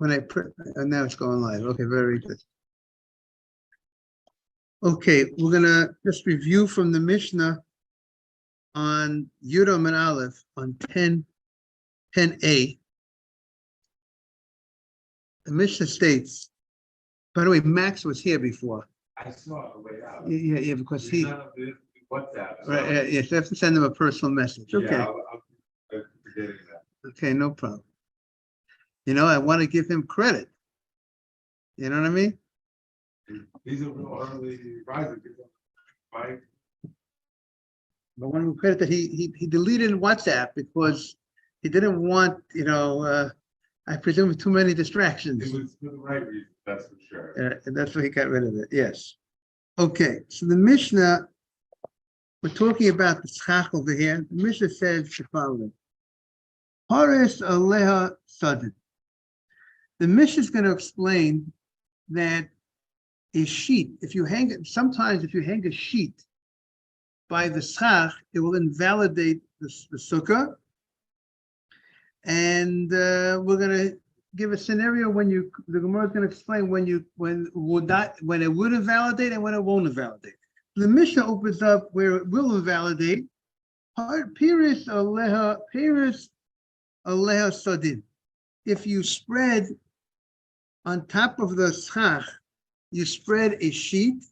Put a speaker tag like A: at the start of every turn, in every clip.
A: when I print, and now it's going live. Okay, very good. Okay, we're gonna just review from the Mishnah on Yudam and Aleph on 10a. The Mishnah states, by the way, Max was here before.
B: I saw the way out.
A: Yeah, because he,
B: What's that?
A: right, yes, you have to send him a personal message. Okay,
B: Yeah, I'm forgetting that.
A: okay, no problem. You know, I want to give him credit. You know what I mean?
B: He's a real early riser. Right?
A: But I want to give him credit that he deleted WhatsApp because he didn't want, I presume, too many distractions.
B: It was for the right reason, that's for sure.
A: And that's why he got rid of it. Yes. Okay. So the Mishnah, we're talking about the Succah over here. The Mishnah says the following: Haris aleha sadin. The Mishnah is going to explain that a sheet, sometimes if you hang a sheet by the Succah, it will invalidate the Sukkah. And we're going to give a scenario the Gemara is going to explain when it would invalidate and when it won't invalidate. The Mishnah opens up where it will invalidate. Piris aleha sadin. If you spread on top of the Succah, you spread a sheet,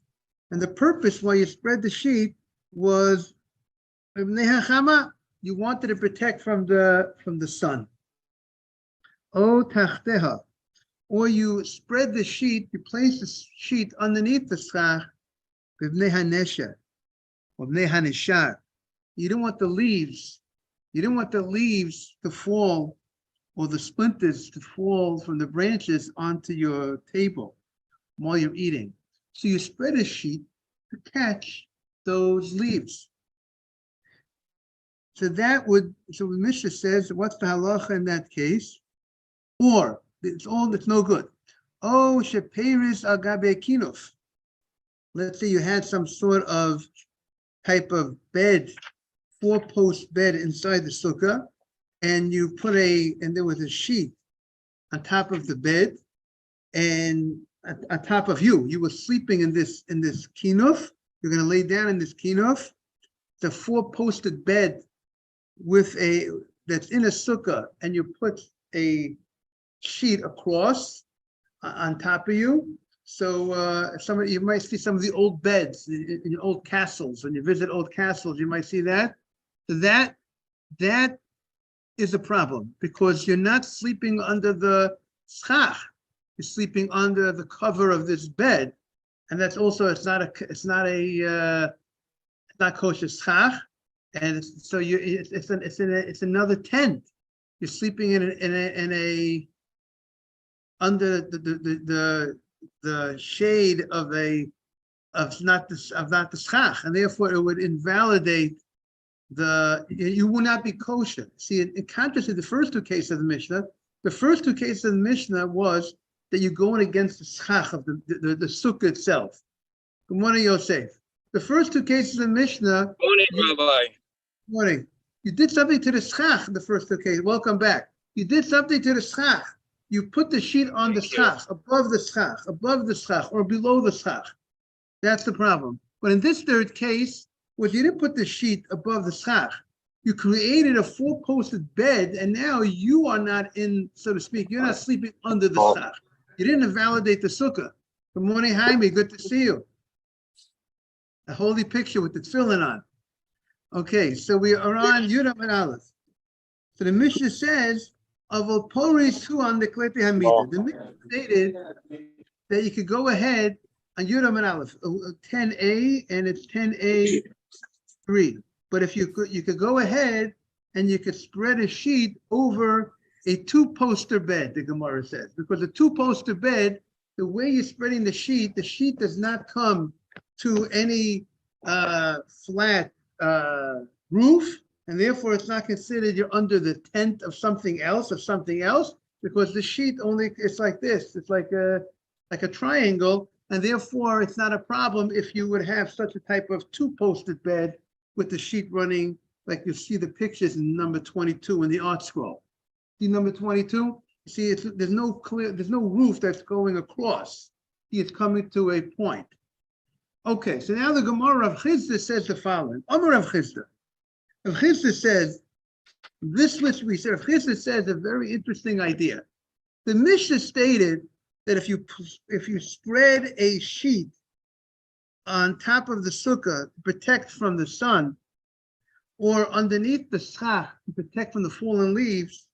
A: and the purpose why you spread the sheet was you wanted to protect from the sun. O tachteha, or you spread the sheet, you place the sheet underneath the Succah, b'bnei hanesha, or b'nei haneshar. You don't want the leaves to fall, or the splinters to fall from the branches onto your table while you're eating. So you spread a sheet to catch those leaves. So the Mishnah says, what's the halacha in that case? Or it's no good. Oh, sheperis agabe kinuf. Let's say you had some sort of type of bed, 4-post bed inside the sukkah, and you and there was a sheet on top of the bed, and on top of you were sleeping in this kinuf. You're going to lay down in this kinuf. It's a 4-posted bed that's in a sukkah, and you put a sheet across on top of you. So you might see some of the old beds in old castles. When you visit old castles, you might see that. That is a problem because you're not sleeping under the Succah. You're sleeping under the cover of this bed, and that's also it's not kosher Succah, and it's another tent. You're sleeping under the shade of not the Succah, and therefore it would invalidate you will not be kosher. See, in contrast to the first two cases of the Mishnah, was that you're going against the Succah of the sukkah itself. Good morning, Yosef. The first two cases of the Mishnah.
C: Morning, Rabbi.
A: Morning. You did something to the Succah in the first two cases. Welcome back. You did something to the Succah. You put the sheet on the Succah, above the Succah, or below the Succah. That's the problem. But in this third case, you didn't put the sheet above the Succah. You created a 4-posted bed, and now you are not so to speak, you're not sleeping under the Succah. You didn't invalidate the sukkah. Good morning, Jaime. Good to see you. A holy picture with the tefillin on. Okay, so we are on Yudam and Aleph. So the Mishnah says, "Avoporis hu on the kleti hamida." The Mishnah stated that you could go ahead on Yudam and Aleph, 10a, and it's 10a3. But if you could go ahead and you could spread a sheet over a 2-poster bed, the Gemara says, because a 2-poster bed, the way you're spreading the sheet does not come to any flat roof, and therefore it's not considered you're under the tent of something else, because the sheet it's like this. It's like a triangle, and therefore it's not a problem if you would have such a type of 2-posted bed with the sheet running, like you see the pictures in number 22 in the art scroll. See number 22? See, there's no roof that's going across. He is coming to a point. Okay, so now the Gemara of Chisda says the following. Amar of Chisda. Rav Chisda says, this which we said, Rav Chisda says a very interesting idea. The Mishnah stated that if you spread a sheet on top of the sukkah to protect from the sun, or underneath the schach to protect from the fallen leaves,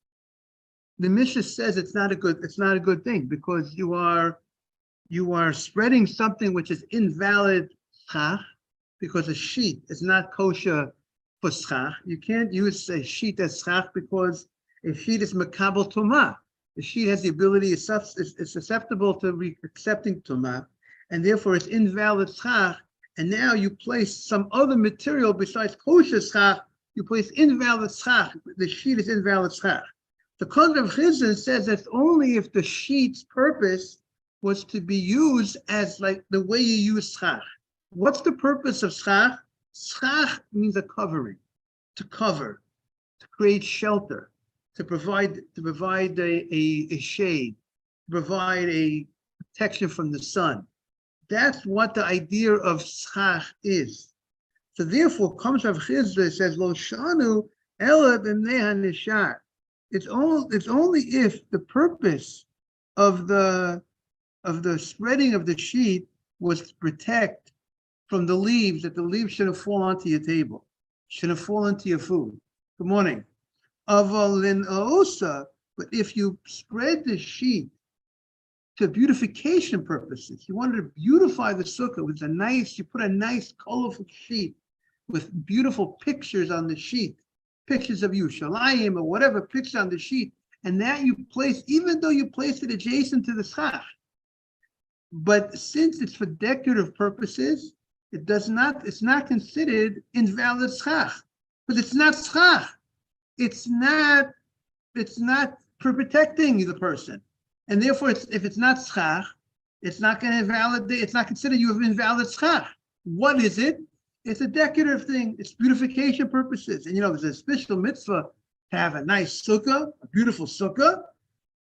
A: the Mishnah says it's not a good thing, because you are spreading something which is invalid schach, because a sheet is not kosher for schach. You can't use a sheet as schach because a sheet is makabel tumah. The sheet has the ability, is susceptible to accepting tumah, and therefore it's invalid schach. And now you place some other material besides kosher schach, you place invalid schach. The sheet is invalid schach. The Kohen of Chizan says that's only if the sheet's purpose was to be used as like the way you use schach. What's the purpose of schach? Schach means a covering, to cover, to create shelter, to provide a shade, to provide a protection from the sun. That's what the idea of schach is. So therefore, comes Rav Chisda, says, Lo shanu ela b'mnei hanishar. It's only if the purpose of the spreading of the sheet was to protect from the leaves, that the leaves shouldn't fall onto your table, shouldn't fall into your food. Good morning. Avalin osa, but if you spread the sheet to beautification purposes, you wanted to beautify the sukkah with you put a nice colorful sheet with beautiful pictures on the sheet, pictures of Yerushalayim or whatever picture on the sheet, and that you place, even though you place it adjacent to the schach, but since it's for decorative purposes, it's not considered invalid schach, but it's not schach. It's not for protecting the person, and therefore, if it's not schach, it's not going to invalidate. It's not considered you have invalid schach. What is it? It's a decorative thing. It's beautification purposes, and there's a special mitzvah to have a nice sukkah, a beautiful sukkah.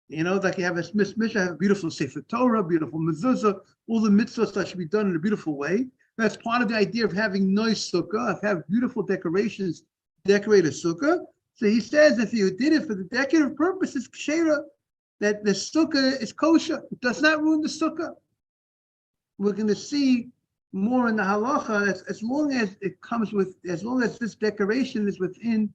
A: Like you have a mitzvah, have a beautiful sefer Torah, beautiful mezuzah, all the mitzvahs that should be done in a beautiful way. That's part of the idea of having nice sukkah, of having beautiful decorations, decorate a sukkah. So he says if you did it for the decorative purposes, kshera, that the sukkah is kosher. It does not ruin the sukkah. We're going to see more in the halacha, as long as this decoration is within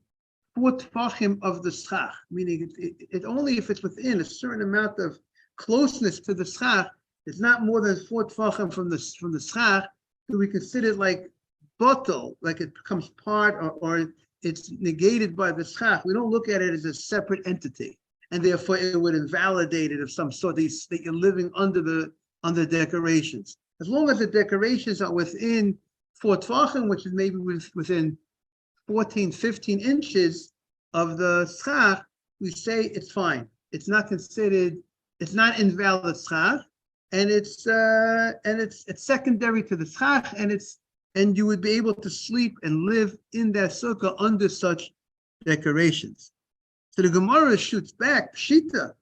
A: 4 tefachim of the schach, meaning it only if it's within a certain amount of closeness to the schach, it's not more than 4 tefachim from the schach, do we consider it like bottle, like it becomes part or it's negated by the schach. We don't look at it as a separate entity, and therefore it would invalidate it of some sort that you're living under the decorations. As long as the decorations are within 4 tefachim, which is maybe within 14, 15 inches of the schach, we say it's fine. It's not invalid schach, and it's secondary to the schach, and you would be able to sleep and live in that sukkah under such decorations. So the Gemara shoots back, Pshita.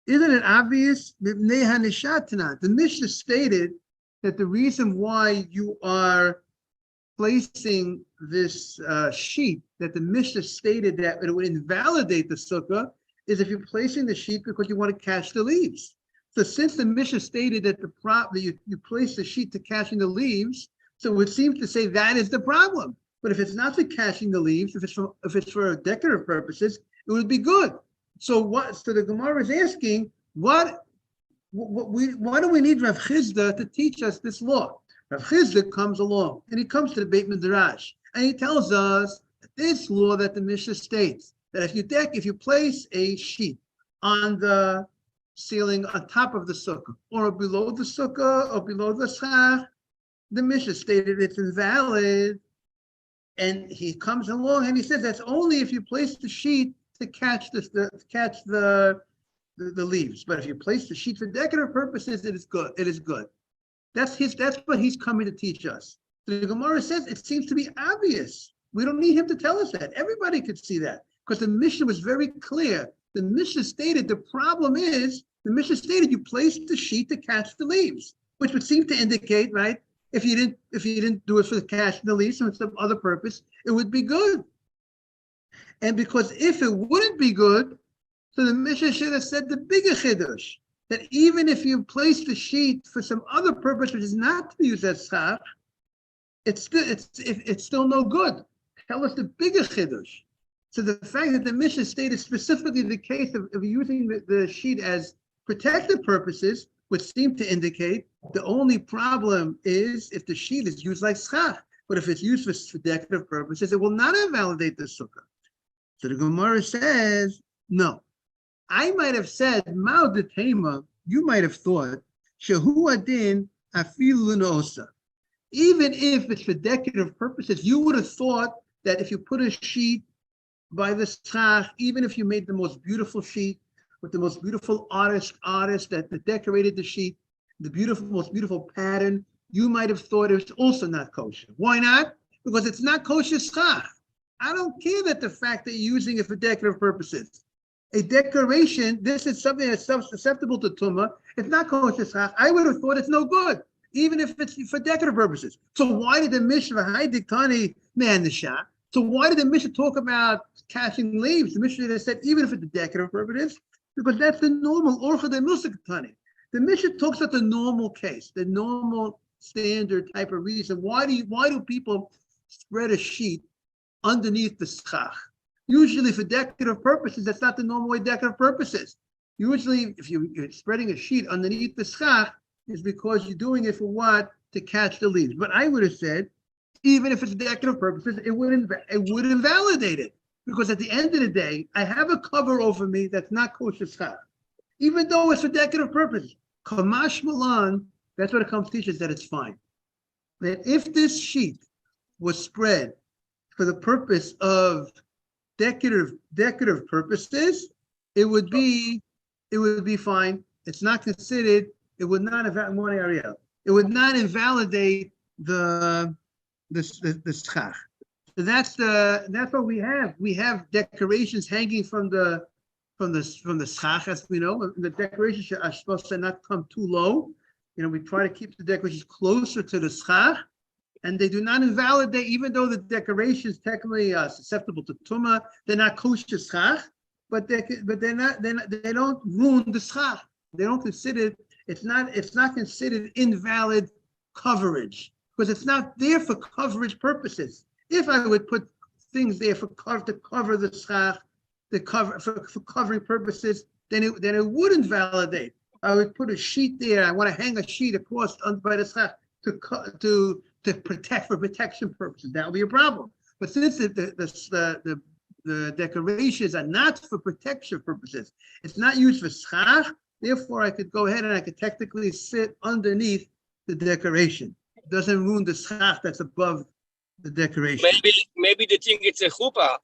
A: Isn't it obvious? The Mishnah stated that the reason why you are placing this sheet, that the Mishnah stated that it would invalidate the sukkah, is if you're placing the sheet because you want to catch the leaves. So since the Mishnah stated that you place the sheet to catching the leaves, so it would seem to say that is the problem. But if it's not for catching the leaves, if it's for decorative purposes, it would be good. So the Gemara is asking, why do we need Rav Chisda to teach us this law? Rav Chisda comes along, and he comes to the Beit Midrash, and he tells us that this law that the Mishnah states, that if you place a sheet on the ceiling on top of the sukkah, or below the sukkah, or below the schach, the Mishnah stated it's invalid. And he comes along and he says that's only if you place the sheet to catch the leaves. But if you place the sheet for decorative purposes, it is good. It is good. That's what he's coming to teach us. The Gemara says it seems to be obvious. We don't need him to tell us that. Everybody could see that because the Mishnah was very clear The Mishnah stated the problem is, the Mishnah stated you placed the sheet to catch the leaves, which would seem to indicate, right, if you didn't do it for the catch the leaves or some other purpose, it would be good. And because if it wouldn't be good, so the Mishnah should have said the bigger chiddush, that even if you place the sheet for some other purpose which is not to be used as schach, it's still no good. Tell us the bigger chiddush. So the fact that the Mishnah stated specifically the case of using the sheet as protective purposes would seem to indicate the only problem is if the sheet is used like schach. But if it's used for decorative purposes, it will not invalidate the sukkah. So the Gemara says, no. I might have said, Mao de Tema, you might have thought, Shehu Adin Afilu Nosa. Even if it's for decorative purposes, you would have thought that if you put a sheet by the schach, even if you made the most beautiful sheet with the most beautiful artist that decorated the sheet, the most beautiful pattern, you might have thought it was also not kosher. Why not? Because it's not kosher schach. I don't care that the fact that you're using it for decorative purposes. A decoration, this is something that's susceptible to tumah. It's not kosher schach. I would have thought it's no good, even if it's for decorative purposes. So why did the Mishnah Diktani man the shah? So why did the Mishnah talk about catching leaves? The Mishnah said even if it's a decorative purpose, because that's the normal orcha de musakatani. The Mishnah talks about the normal case, the normal standard type of reason. Why do people spread a sheet underneath the schach? Usually for decorative purposes, that's not the normal way decorative purposes. Usually, if you're spreading a sheet underneath the schach, is because you're doing it for what? To catch the leaves. But I would have said, even if it's decorative purposes, it would invalidate it. Because at the end of the day, I have a cover over me that's not kosher schach. Even though it's for decorative purposes. Kamash Malan, that's what it comes to teach us, that it's fine. That if this sheet was spread for the purpose of decorative purposes, it would be fine. It's not considered. It would not invalidate the schach. So that's what we have. We have decorations hanging from the schach, as we know. The decorations are supposed to not come too low. We try to keep the decorations closer to the schach, and they do not invalidate, even though the decorations technically are susceptible to tumah. They're not kosher schach, but they don't ruin the schach. They don't consider it's not considered invalid coverage because it's not there for coverage purposes. If I would put things there to cover the schach, for covering purposes, then it would invalidate. I would put a sheet there. I want to hang a sheet across by the schach to protect for protection purposes. That would be a problem. But since the decorations are not for protection purposes, it's not used for schach. Therefore, I could go ahead and I could technically sit underneath the decoration. It doesn't ruin the schach that's above the decoration.
C: Maybe they think it's a chuppah.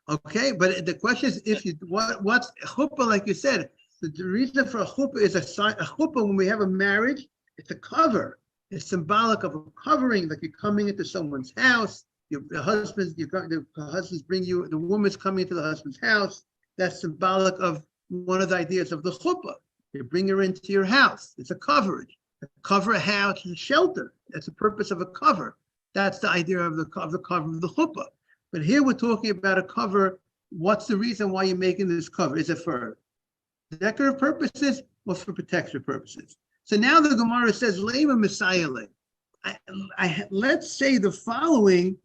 A: Okay, but the question is, what's a chuppah? Like you said, the reason for a chuppah is a chuppah. When we have a marriage, it's a cover. It's symbolic of a covering, like you're coming into someone's house. The husbands bring you. The woman's coming into the husband's house. That's symbolic of one of the ideas of the chuppah. You bring her into your house. It's a coverage. Cover a house is a shelter. That's the purpose of a cover. That's the idea of the cover of the chuppah. But here we're talking about a cover. What's the reason why you're making this cover? Is it for decorative purposes or for protection purposes? So now the Gemara says, Lema Messiah. Let's say the following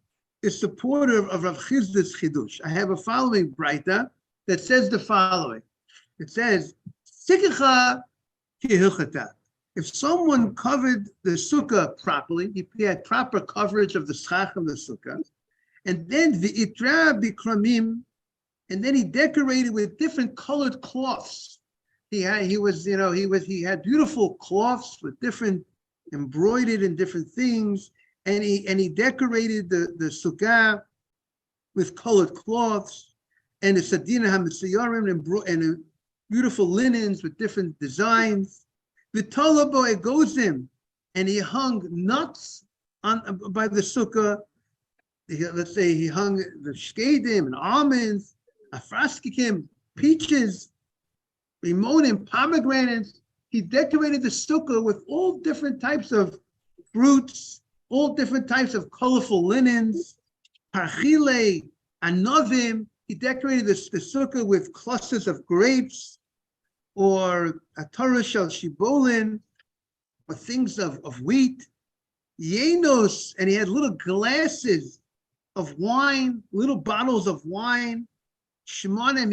A: is supportive of Rav Chizda's Chidush. I have a following braita that says the following. It says, Succah kihilchata. If someone covered the sukkah properly, he had proper coverage of the schach of the sukkah, and then the itra bikramim, and then he decorated with different colored cloths. He had beautiful cloths with different embroidered in different things, and he decorated the sukkah with colored cloths, and the sadina hamitzayarim and beautiful linens with different designs. V'tolabo egozim, and he hung nuts by the sukkah. Let's say he hung the shkedim and almonds, Afraskikim, peaches, limonim, pomegranates. He decorated the sukkah with all different types of fruits, all different types of colorful linens, parchile, anovim. He decorated the sukkah with clusters of grapes, or atara shel shibolin, or things of wheat. Yenos, and he had little glasses of wine, little bottles of wine. Shemanim,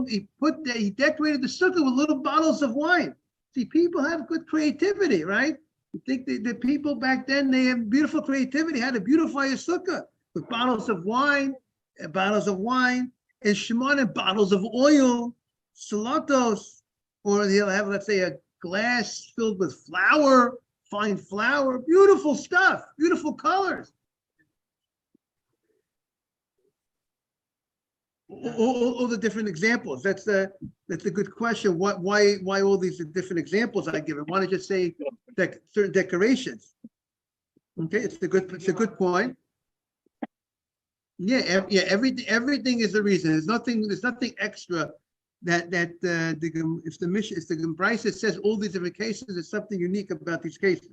A: he decorated the sukkah with little bottles of wine. See, people have good creativity, right? You think the people back then, they have beautiful creativity, how to beautify a sukkah with bottles of wine, and shemanim, bottles of oil, salatos, or he'll have, let's say, a glass filled with flour, fine flour, beautiful stuff, beautiful colors. All the different examples. That's a good question. Why all these different examples I give? I want to just say that certain decorations. Okay, it's a good point. Yeah, everything is a reason. There's nothing extra that if the Gemara says all these different cases, there's something unique about these cases.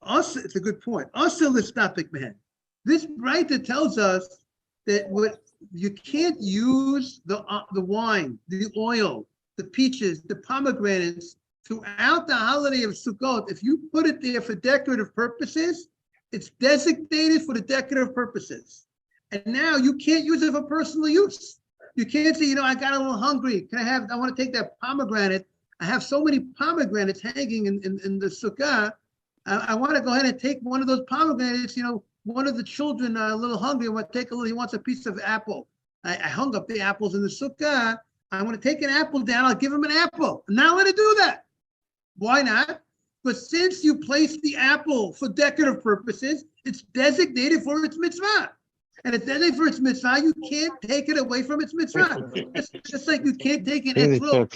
A: Also, it's a good point. Also, this topic, man. This writer tells us that you can't use the wine, the oil, the peaches, the pomegranates throughout the holiday of Sukkot. If you put it there for decorative purposes, it's designated for the decorative purposes. And now you can't use it for personal use. You can't say, I got a little hungry. I want to take that pomegranate. I have so many pomegranates hanging in the Sukkah. I want to go ahead and take one of those pomegranates. One of the children a little hungry. He wants a piece of apple. I hung up the apples in the Sukkah. I want to take an apple down. I'll give him an apple. I'm not allowed to do that. Why not? But since you place the apple for decorative purposes, it's designated for its mitzvah. And it's designated for its mitzvah, you can't take it away from its mitzvah. It's just like you can't take an etrog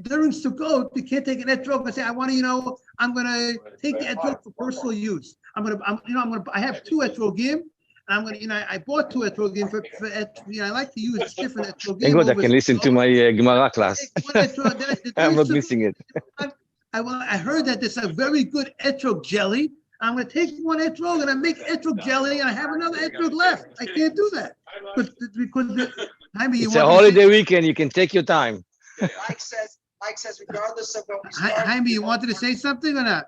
A: during Sukkot. You can't take an etrog and say, I'm going to take the etrog for personal use. I have 2 etrogim. I bought 2 etrogim for I like to use different etrogim.
D: Thank God I can listen to my Gemara class. I'm not missing it.
A: I heard that there's a very good etrog jelly. I'm going to take one etrog and I make etrog jelly and I have another etrog left. I can't do that. Because
D: it's a holiday weekend. You can take your time.
E: Mike says, regardless of what we start.
A: Jaime, you wanted to say something or not?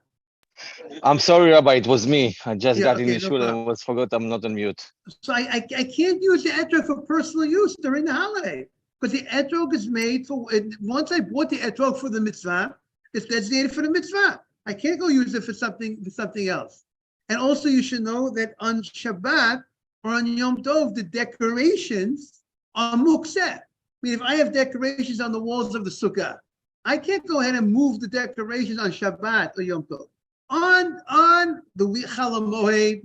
D: I'm sorry, Rabbi. It was me. I just got in the shul and forgot I'm not on mute.
A: So I can't use the etrog for personal use during the holiday because the etrog is made for. Once I bought the etrog for the mitzvah, it's designated for the mitzvah. I can't go use it for something else. And also, you should know that on Shabbat or on Yom Tov, the decorations are mukseh. I mean, if I have decorations on the walls of the sukkah, I can't go ahead and move the decorations on Shabbat or Yom Tov. On the week Chol Hamoed,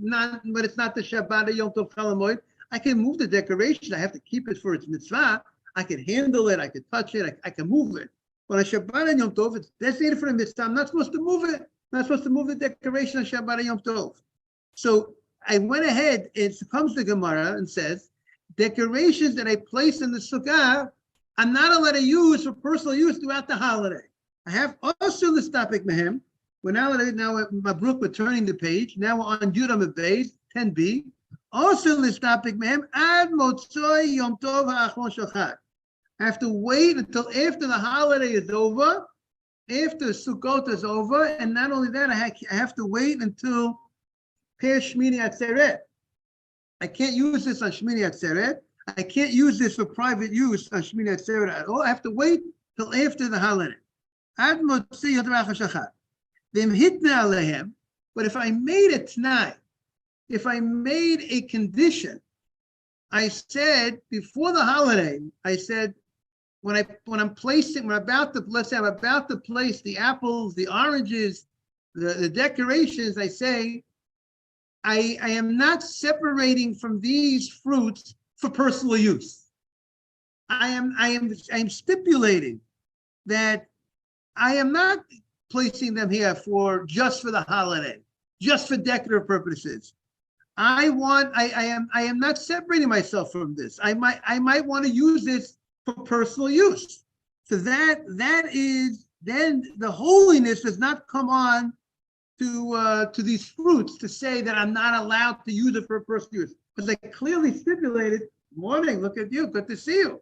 A: but it's not the Shabbat or Yom Tov Chol Hamoed, I can move the decoration. I have to keep it for its mitzvah. I can handle it. I can touch it. I can move it. But on Shabbat and Yom Tov, it's designated for a mitzvah. I'm not supposed to move it. I'm not supposed to move the decoration on Shabbat and Yom Tov. So I went ahead, it comes to Gemara and says, decorations that I place in the Sukkah, I'm not allowed to use for personal use throughout the holiday. I have also this topic, Mehem. We're now Mabruk, we're turning the page. Now we're on Yudam Beis, 10b. Also this topic, Mehem, Ad Motzoi Yom Tov Ha'achron Shachar. I have to wait until after the holiday is over, after Sukkot is over, and not only that, I have to wait until Per Shmini Atzeret. I can't use this on Shmini Atzeret. I can't use this for private use on Shmini Atzeret at all. I have to wait till after the holiday. Ad Motzi Yom Tov Ha'achron Shachar. V'imhitna alehem. But if I made a tnai, if I made a condition, I said before the holiday, I said, when I'm about to place the apples, the oranges, the decorations, I say, I am not separating from these fruits for personal use. I am stipulating that I am not placing them here just for the holiday, just for decorative purposes. I am not separating myself from this. I might want to use this for personal use. So that is, then the holiness does not come on to these fruits to say that I'm not allowed to use it for personal use. Because I clearly stipulated, morning, look at you, good to see you.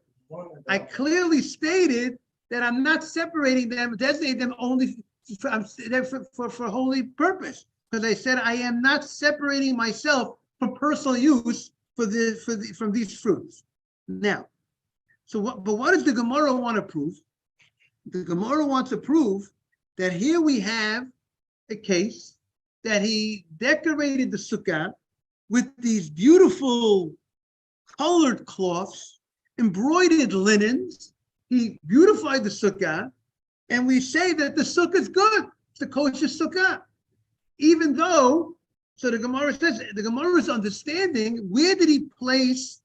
A: I clearly stated that I'm not separating them, designate them only for holy purpose. Because I said I am not separating myself from personal use from these fruits. Now, but what does the Gemara want to prove? The Gemara wants to prove that here we have a case that he decorated the sukkah with these beautiful colored cloths, embroidered linens. He beautified the sukkah, and we say that the sukkah is good. It's a kosher sukkah. Even though, so the Gemara says, the Gemara's understanding, where did he place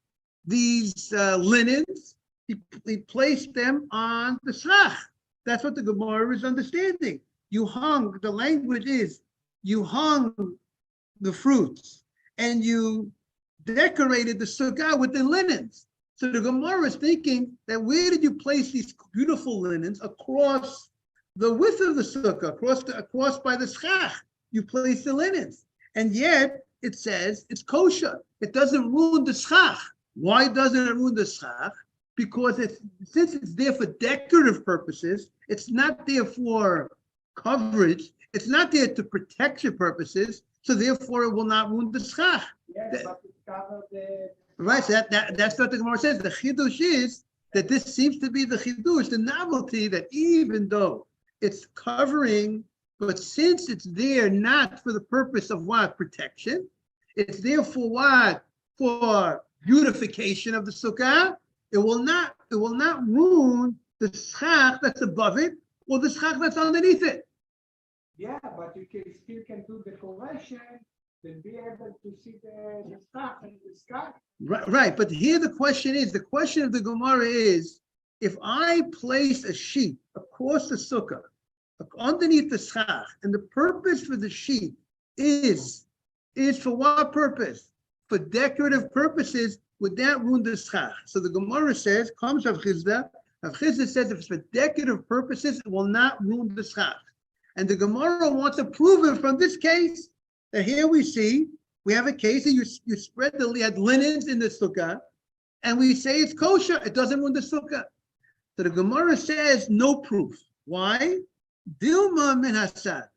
A: these linens? He placed them on the schach. That's what the Gemara is understanding. You hung, the language is, you hung the fruits and you decorated the sukkah with the linens. So the Gemara is thinking that where did you place these beautiful linens across the width of the sukkah, across by the schach? You place the linens. And yet it says it's kosher. It doesn't ruin the schach. Why doesn't it ruin the schach? Because since it's there for decorative purposes, it's not there for coverage, it's not there to protection purposes, so therefore it will not ruin the schach.
E: Yes, but it covered the.
A: Right, so that's what the Gemara says. The chidush is that this seems to be the chidush, the novelty, that even though it's covering, but since it's there not for the purpose of what? Protection, it's there for what? For beautification of the sukkah. It will not ruin the schach that's above it or the schach that's underneath it.
E: Yeah, but you still can do decoration and be able to see the stuff in the sky.
A: Right. But here the question of the Gemara is, if I place a sheet across the sukkah, underneath the schach, and the purpose for the sheet is for what purpose? For decorative purposes, would that ruin the schach? So the Gemara says, comes Rav Chizda. Rav Chizda says if it's for decorative purposes, it will not ruin the schach. And the Gemara wants to prove it from this case. That here we have a case that you spread had linens in the sukkah, and we say it's kosher. It doesn't ruin the sukkah. So the Gemara says no proof. Why? Dilma min hasad.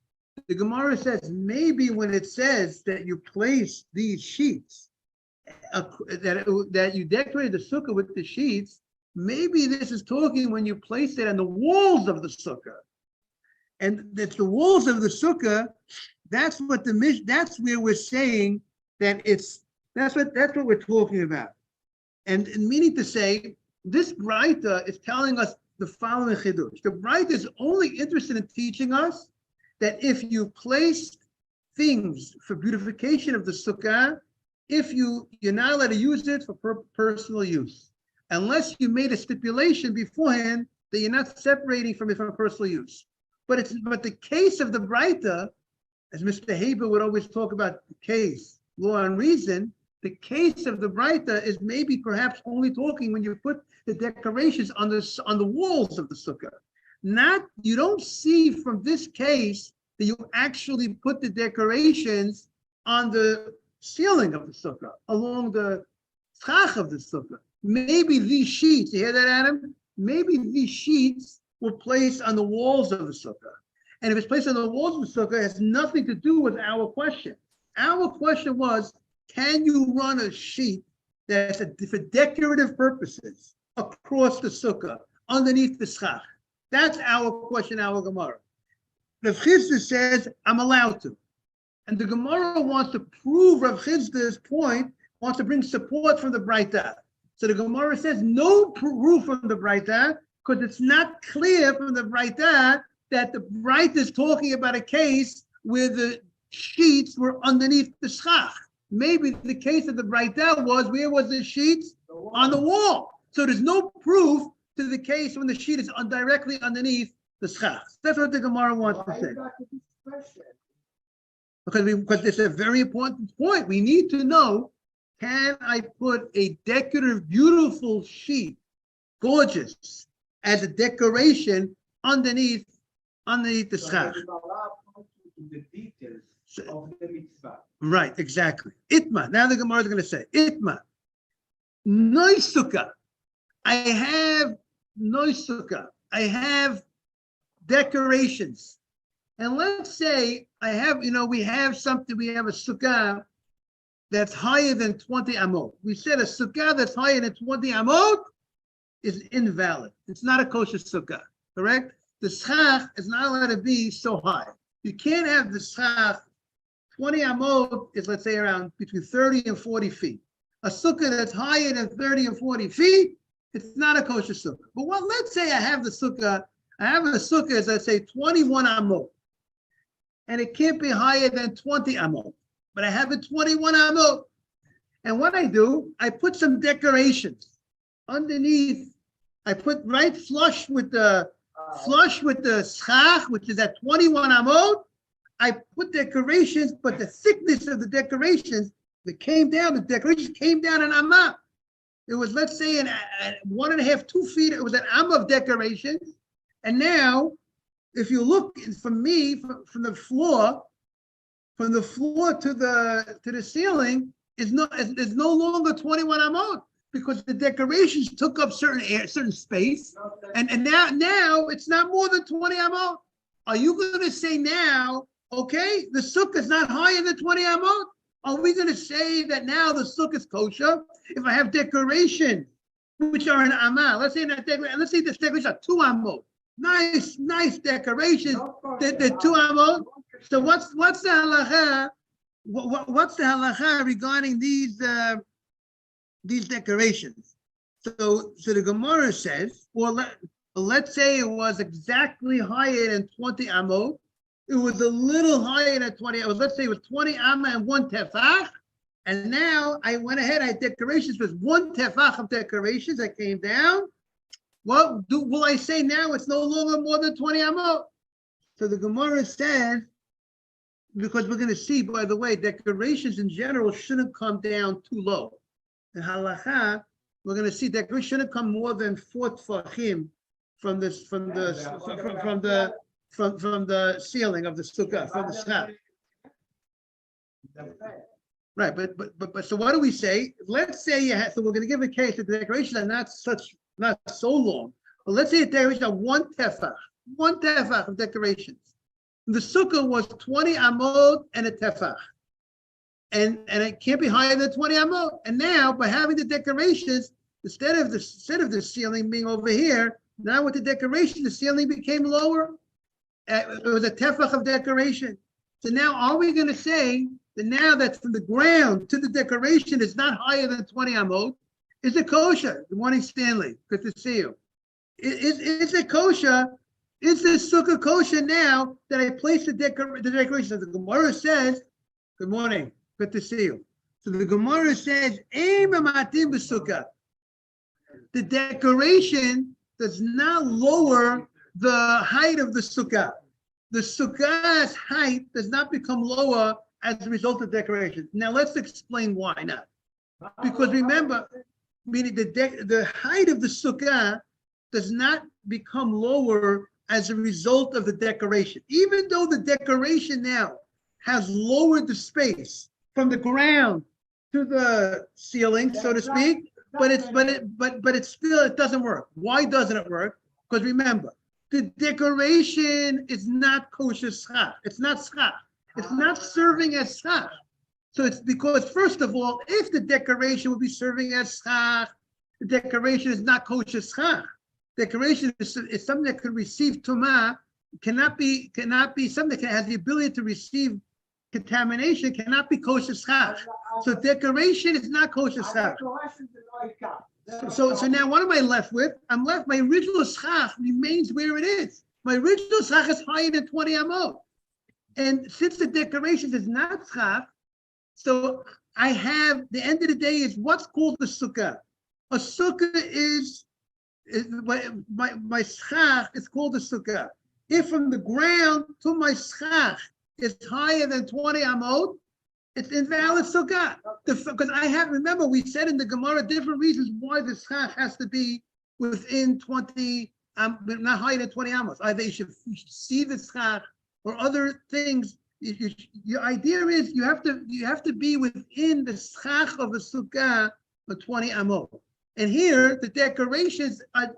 A: The Gemara says maybe when it says that you place these sheets, that you decorated the sukkah with the sheets, maybe this is talking when you place it on the walls of the sukkah. And that's the walls of the sukkah. That's where we're saying that that's what we're talking about. And meaning to say, this Braita is telling us the following chidush. The Braita is only interested in teaching us that if you place things for beautification of the sukkah, if you're not allowed to use it for personal use, unless you made a stipulation beforehand that you're not separating from it for personal use. But the case of the Braita, as Mr. Haber would always talk about the case, law and reason, the case of the Braita is maybe perhaps only talking when you put the decorations on the walls of the sukkah. You don't see from this case that you actually put the decorations on the ceiling of the sukkah, along the schach of the sukkah. Maybe these sheets, you hear that, Adam? Maybe these sheets were placed on the walls of the sukkah. And if it's placed on the walls of the sukkah, it has nothing to do with our question. Our question was, can you run a sheet that's for decorative purposes across the sukkah, underneath the schach? That's our question, our Gemara. Rav Chizda says, I'm allowed to. And the Gemara wants to prove Rav Chizda's point, wants to bring support from the Braita. So the Gemara says, no proof from the Braita, because it's not clear from the Braita that the Braita is talking about a case where the sheets were underneath the schach. Maybe the case of the Braita was, where was the sheets? On the wall. So there's no proof to the case when the sheet is directly underneath the schach. That's what the Gemara wants to say. because it's a very important point. We need to know, can I put a decorative, beautiful sheet, gorgeous, as a decoration underneath the schach?
E: The details of the mitzvah.
A: Right, exactly. Itma. Now the Gemara is going to say, Itma. Noi sukkah. I have noi sukkah. I have decorations. And let's say I have, we have a sukkah that's higher than 20 amot. We said a sukkah that's higher than 20 amot is invalid. It's not a kosher sukkah, correct? The schach is not allowed to be so high. You can't have the schach, 20 amot is, let's say, around between 30 and 40 feet. A sukkah that's higher than 30 and 40 feet, it's not a kosher sukkah. But let's say I have a sukkah, as let's say 21 amot, and it can't be higher than 20 amot, but I have a 21 amot. And what I do, I put some decorations underneath. I put right flush with the schach, which is at 21 amot. I put decorations, but the thickness of the decorations the decorations came down an amah. It was, let's say, 1.5, 2 feet. It was an amah of decorations. And now, if you look from the floor to the ceiling, is no longer 21 amot, because the decorations took up certain space, and now it's not more than 20 amot. Are you going to say now, okay, the sukkah is not higher than 20 amot? Are we going to say that now the sukkah is kosher if I have decorations which are an amah? Let's say the decorations are 2 amot. Nice decorations. They're 2 amot. So what's the halacha? What's the halacha regarding these decorations? So the Gemara says, let's say it was exactly higher than 20 amot. It was a little higher than 20. Let's say it was 20 amah and 1 tefach. And now I went ahead, I had decorations with 1 tefach of decorations that came down. Will I say now it's no longer more than 20 amot? So the Gemara says, because we're going to see, by the way, decorations in general shouldn't come down too low. In halacha, we're going to see decorations shouldn't come more than 4 tefachim from the ceiling of the sukkah, from the schach. Right, but so what do we say? Let's say so we're going to give a case that the decorations are not so long. But let's say the decorations are 1 tefach of decorations. The sukkah was 20 amot and a tefach, and it can't be higher than 20 amot. And now, by having the decorations, instead of the ceiling being over here, now with the decoration, the ceiling became lower. It was a tefach of decoration. So now, are we going to say that now that from the ground to the decoration is not higher than 20 amot? Is it kosher? Good morning, Stanley. Good to see you. Is it kosher? Is the sukkah kosher now that I place the decoration? So the Gemara says, good morning. Good to see you. So the Gemara says, the decoration does not lower the height of the sukkah. The sukkah's height does not become lower as a result of decoration. Now let's explain why not. Because remember, meaning the height of the sukkah does not become lower as a result of the decoration. Even though the decoration now has lowered the space from the ground to the ceiling, so to speak, but it doesn't work. Why doesn't it work? Because remember, the decoration is not kosher schach. It's not schach. It's not serving as schach. So it's because, first of all, if the decoration would be serving as schach, the decoration is not kosher schach. Decoration is something that could receive tumah, cannot be something that has the ability to receive contamination, cannot be kosher schach. So decoration is not kosher schach. So now what am I left with? My original schach remains where it is. My original schach is higher than 20 amot. And since the decoration is not schach, so I have, the end of the day is what's called the sukkah. A sukkah is my schach is called a sukkah. If from the ground to my schach is higher than 20 amot, it's invalid sukkah. Because remember, we said in the Gemara different reasons why the schach has to be within 20, not higher than 20 amos. Either you should see the schach or other things. Your idea is you have to be within the schach of a sukkah of 20 amot. And here the decorations are,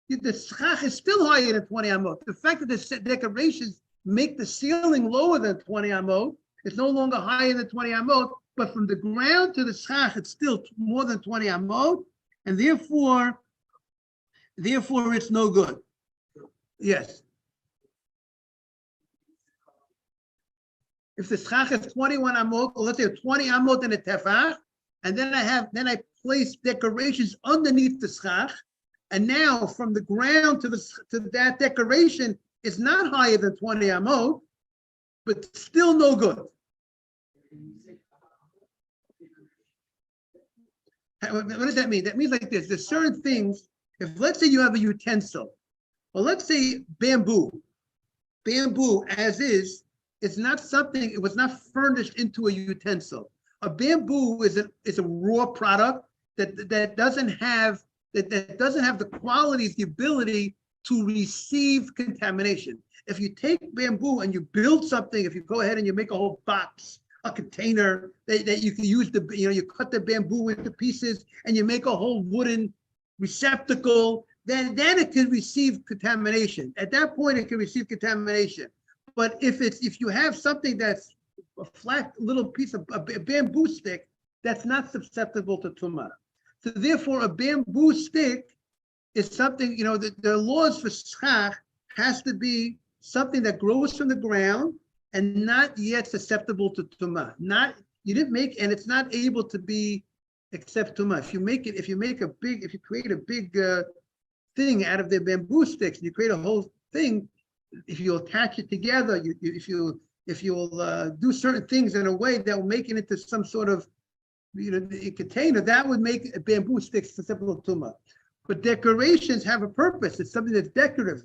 A: the schach is still higher than 20 amot. The fact that the decorations make the ceiling lower than 20 amot, it's no longer higher than 20 amot, but from the ground to the schach, it's still more than 20 amot, and therefore it's no good. Yes. If the schach is 21 amot, or let's say 20 amot in a tefach, and then I place decorations underneath the schach, and now from the ground to that decoration is not higher than 20 amot, but still no good. What does that mean? That means like this. There's certain things, if let's say you have a utensil, or let's say bamboo as is not something, it was not furnished into a utensil. A bamboo is a raw product that doesn't have the qualities, the ability to receive contamination. If you take bamboo and you build something, if you go ahead and you make a whole box, a container that you can use, you cut the bamboo into pieces and you make a whole wooden receptacle, then it can receive contamination. At that point, it can receive contamination. But if you have something that's a flat little piece of a bamboo stick, that's not susceptible to tumah. So therefore, a bamboo stick is something, the laws for schach has to be something that grows from the ground and not yet susceptible to tumah. You didn't make, and it's not able to be except tumah. If you create a big thing out of the bamboo sticks, and you create a whole thing, if you attach it together, if you'll do certain things in a way that will make it into some sort of container, that would make a bamboo stick susceptible to tumah. But decorations have a purpose. It's something that's decorative.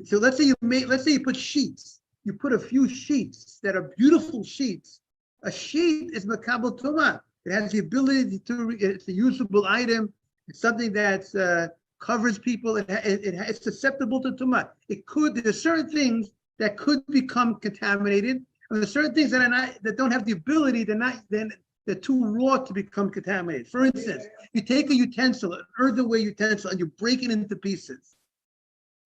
A: So let's say you put sheets. You put a few sheets that are beautiful sheets. A sheet is makabel tumah. It has the ability it's a usable item. It's something that covers people. It's susceptible to tumah. There's certain things that could become contaminated, and there's certain things that don't have the ability, they're too raw to become contaminated. For instance, you take a utensil, an earthenware utensil, and you break it into pieces.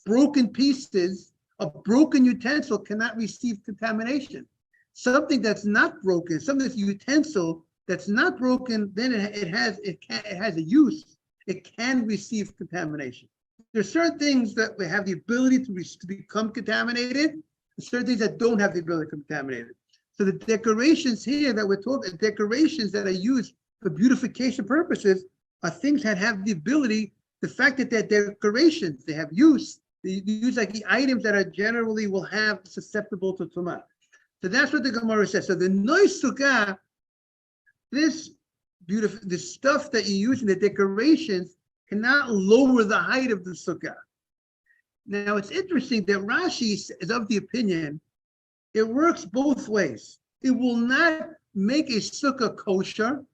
A: Broken pieces, a broken utensil cannot receive contamination. Something that's not broken, something that's a utensil that's not broken, then it has a use. It can receive contamination. There's certain things that have the ability to become contaminated, and certain things that don't have the ability to become contaminated. So the decorations here that we're talking, decorations that are used for beautification purposes, are things that have the ability, the fact that they're decorations, they have use, they use like the items that are generally will have susceptible to tumah. So that's what the Gemara says. So the nois sukkah, this stuff that you use in the decorations cannot lower the height of the sukkah. Now it's interesting that Rashi is of the opinion it works both ways. It will not make a sukkah kosher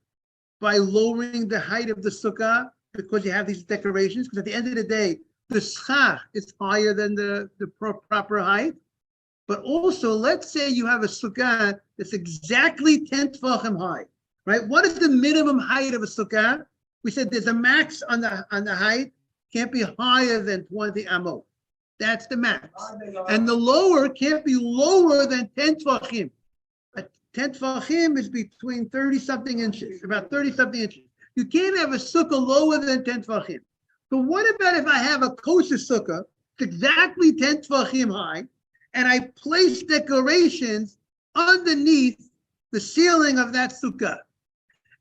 A: by lowering the height of the sukkah because you have these decorations, because at the end of the day, the schach is higher than the proper height. But also, let's say you have a sukkah that's exactly 10 tefachim high, right? What is the minimum height of a sukkah? We said there's a max on the height, can't be higher than 20 amot. That's the max. And the lower can't be lower than 10 tefachim. 10 tefachim is between 30-something inches, about 30-something inches. You can't have a sukkah lower than 10 tefachim. So what about if I have a kosher sukkah, it's exactly 10 tefachim high, and I place decorations underneath the ceiling of that sukkah?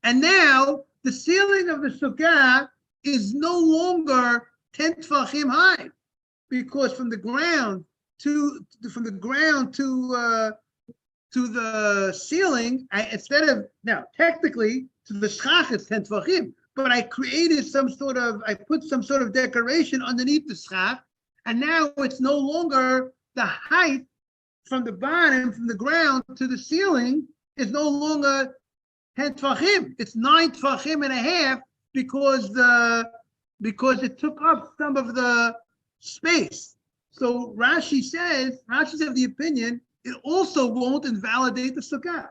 A: And now the ceiling of the sukkah is no longer 10 tefachim high, because from the ground to the ceiling, now technically to the schach it's 10 tefachim, but I created I put some sort of decoration underneath the schach, and now it's no longer the height from the bottom, from the ground to the ceiling is no longer 10 tvachim. It's 9 tvachim and a half because it took up some of the space. So Rashi's of the opinion, it also won't invalidate the sukkah.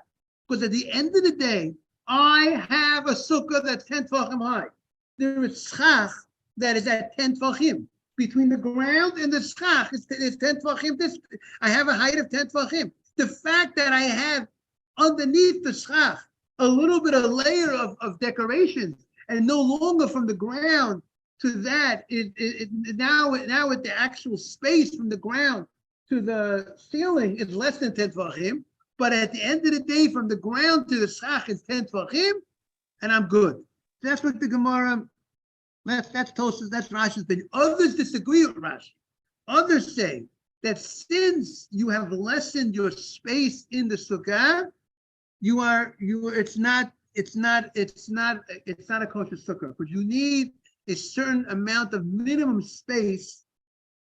A: Because at the end of the day, I have a sukkah that's 10 tvachim high. There is schach that is at 10 tvachim. Between the ground and the schach is 10 tvachim. I have a height of 10 tvachim. The fact that I have underneath the schach a little bit of layer of decorations, and no longer from the ground to that, now with the actual space from the ground to the ceiling is less than 10 tvachim. But at the end of the day, from the ground to the schach is 10 tvachim, and I'm good. That's what the Gemara. That's Tosfos, that's Rashi's opinion. Others disagree with Rashi. Others say that since you have lessened your space in the sukkah, it's not a kosher sukkah, because you need a certain amount of minimum space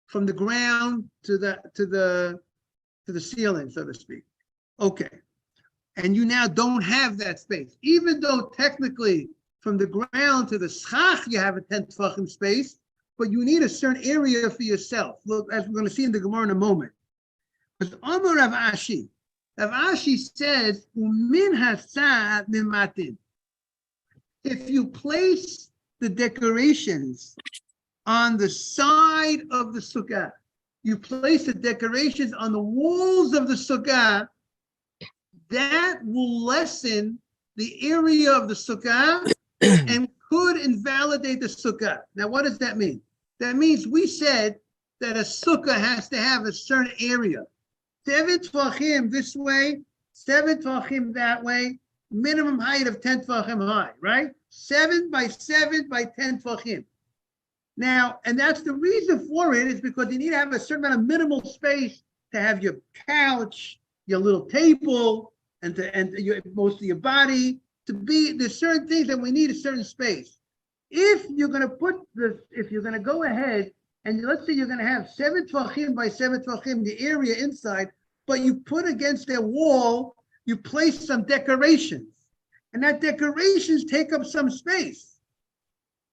A: from the ground to the ceiling, so to speak. Okay, and you now don't have that space, even though technically from the ground to the schach, you have a 10 tvachim space, but you need a certain area for yourself. Look, as we're going to see in the Gemara in a moment. But Amar Rav Ashi says, "Umin hasa mimatin." If you place the decorations on the side of the sukkah, you place the decorations on the walls of the sukkah, that will lessen the area of the sukkah and could invalidate the sukkah. Now, what does that mean? That means we said that a sukkah has to have a certain area. 7 tvachim this way, 7 tvachim that way, minimum height of 10 tvachim high, right? 7 by 7 by 10 tvachim. Now, and that's the reason for it, is because you need to have a certain amount of minimal space to have your couch, your little table, and most of your body. There's certain things that we need a certain space. If you're going to go ahead and let's say you're going to have 7 tvachim by 7 tvachim, the area inside, but you put against their wall, you place some decorations, and that decorations take up some space.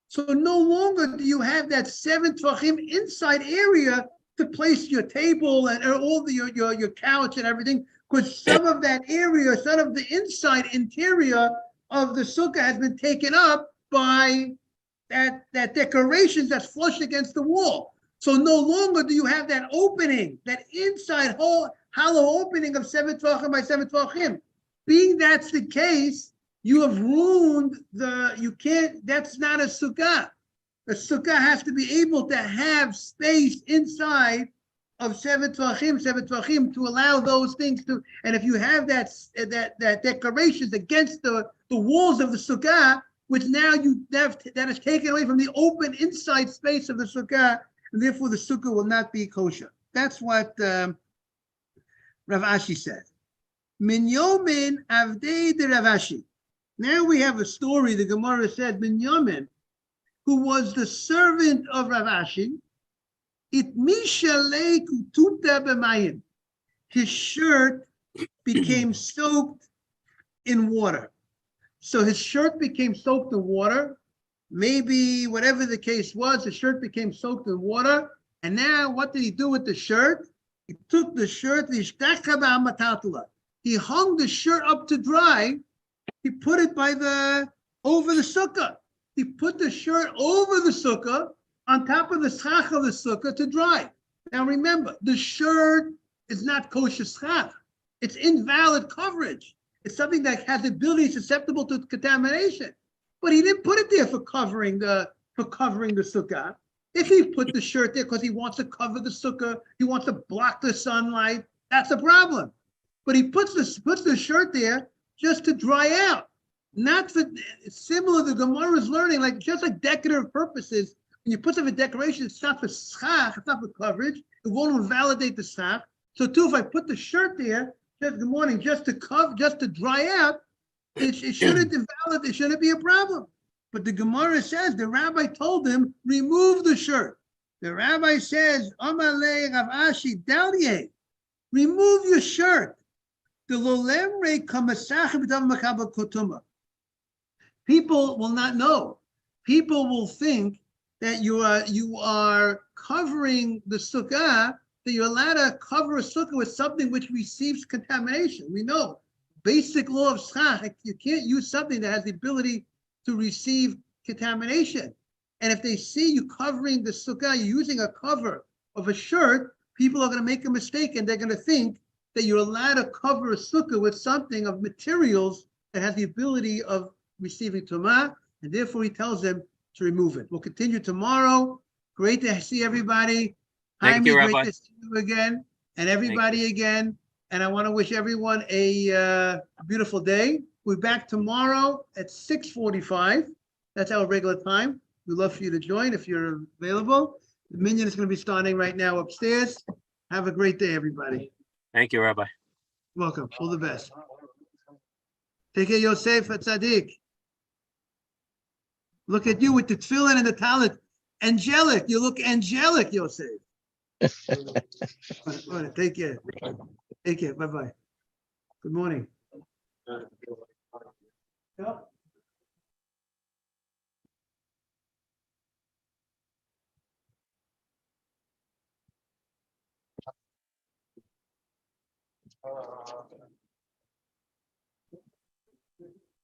A: So no longer do you have that 7 tvachim inside area to place your table and all your couch and everything, because some of that area, some of the inside interior of the sukkah has been taken up by that decorations that's flush against the wall. So no longer do you have that opening, that inside hollow opening of 7 tvachim by 7 tvachim. Being that's the case, you have ruined that's not a sukkah. A sukkah has to be able to have space inside of 7 tvachim to allow those things to, and if you have that decorations against the walls of the sukkah, which now that is taken away from the open inside space of the sukkah, and therefore the sukkah will not be kosher. That's what Rav Ashi said. Min yomin avdei de Rav Ashi. Now we have a story. The Gemara said Binyamin, who was the servant of Rav Ashi, it mishalei kututa b'mayim. His shirt became soaked in water. So his shirt became soaked in water. Maybe whatever the case was, the shirt became soaked in water. And now what did he do with the shirt? He took the shirt, he hung the shirt up to dry. He put it over the sukkah. He put the shirt over the sukkah, on top of the schach of the sukkah to dry. Now remember, the shirt is not kosher schach. It's invalid coverage. It's something that has ability susceptible to contamination. But he didn't put it there for covering the sukkah. If he put the shirt there because he wants to cover the sukkah, he wants to block the sunlight, that's a problem. But he puts the shirt there just to dry out. Not for similar to Gemara is learning, just like decorative purposes. When you put some decoration, it's not for schach, it's not for coverage. It won't invalidate the schach. So too, if I put the shirt there just in the morning, just to dry out, it shouldn't invalidate. It shouldn't be a problem. But the Gemara says the rabbi told him remove the shirt. The rabbi says, "Amalei Rav Ashi dalye." Remove your shirt. The lolem re kamasach b'dav makabel kotuma. People will not know. People will think that you are covering the sukkah, that you're allowed to cover a sukkah with something which receives contamination. We know, basic law of schach, you can't use something that has the ability to receive contamination. And if they see you covering the sukkah, you're using a cover of a shirt, people are going to make a mistake and they're going to think that you're allowed to cover a sukkah with something of materials that has the ability of receiving tumah, and therefore he tells them to remove it. We'll continue tomorrow. Great to see everybody.
C: Thank you,
A: Jaime,
C: Rabbi.
A: great to see you again, and everybody again. And I want to wish everyone a beautiful day. We're back tomorrow at 6:45. That's our regular time. We'd love for you to join if you're available. The minyan is going to be starting right now upstairs. Have a great day, everybody.
C: Thank you, Rabbi.
A: Welcome. All the best. Take care, Yosef Tzaddik. Look at you with the tefillin and the talit. Angelic. You look angelic, Yosef. All right, take care. Take care. Bye-bye. Good morning. Yeah.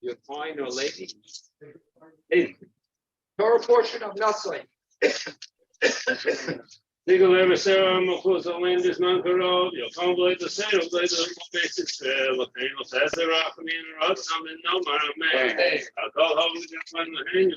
C: You're fine, or lady? Hey, Torah portion of Nassai. Legal ever Sarah Mokos the land is non corrode. You'll come blade the same, blade the basis. What they will say, the rock, I mean, or something, no, man. I'll call home when the hang.